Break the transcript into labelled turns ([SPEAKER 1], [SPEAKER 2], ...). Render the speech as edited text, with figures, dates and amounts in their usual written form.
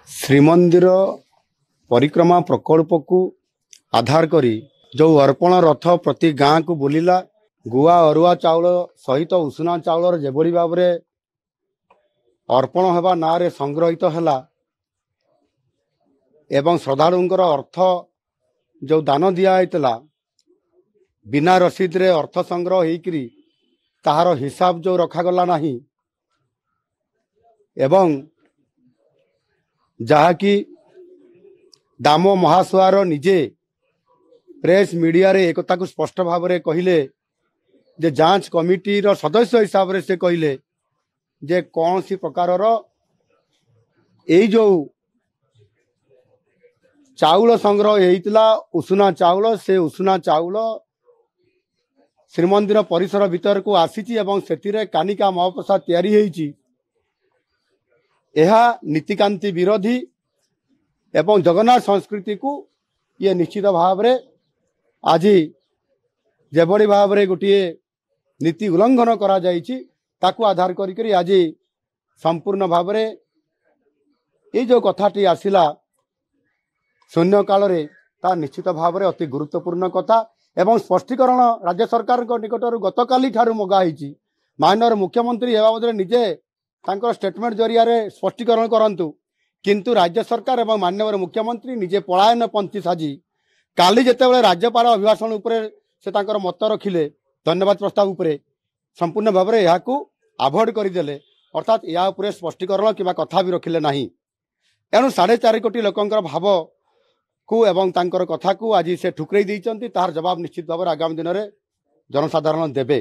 [SPEAKER 1] ଶ୍ରୀମନ୍ଦିର परिक्रमा प्रकल्प को आधार करी जो अर्पण रथ प्रति गाँ को बुलिला गुआ अरुआ चाउल सहित उषुना चाउल जेभली भाव में अर्पण होगा ना रे संग्रहित है एवं श्रद्धालुंकर अर्थ जो दान दिया बिना रसीद रे अर्थ संग्रह होकरी ताहार हिसाब जो रखागला नहीं एवं जहाँकि दाम महासुआर निजे प्रेस मीडिया रे एकता को स्पष्ट भाव में कहले जे जांच कमिटी रो सदस्य हिसाब से कहले जे कौन सी प्रकार जो चाउल संग्रह होता उषुना चाउल से उषुना चाउल श्रीमंदिर परिसर भीतर को आसी एवं से कानिका महाप्रसाद तैयारी होईची यह नीतिकांति विरोधी एवं जगन्नाथ संस्कृति को ये निश्चित भाव में आज जेभली भाव में गोटे नीति उल्लंघन करा जायछि ताकू आधार करी आज संपूर्ण भाव में ये जो कथाटी आसिला शून्य काल रे ता निश्चित भाव में अति गुरुत्वपूर्ण कथा एवं स्पष्टीकरण राज्य सरकार निकटर गतकाली ठारू मगाही माननीय मुख्यमंत्री ए बाबद निजे तांकर स्टेटमेंट जरिया रे स्पष्टीकरण करंतु किंतु राज्य सरकार एवं माननीय मुख्यमंत्री निजे पलायन पंथी साजी काली जितेबाला राज्यपाल अभिभाषण उपरे से तांकर मत रखिले धन्यवाद प्रस्ताव उपरे संपूर्ण भाव में यह आभोड करदे अर्थात या उपरे स्पष्टीकरण कि कथा भी रखिले नहीं एणु 4.5 कोटी लोकंकर भाव को एवं तांकर कथा को आज से ठुकराई देइचंती तार जवाब निश्चित भाव आगामी दिन में जनसाधारण देबे।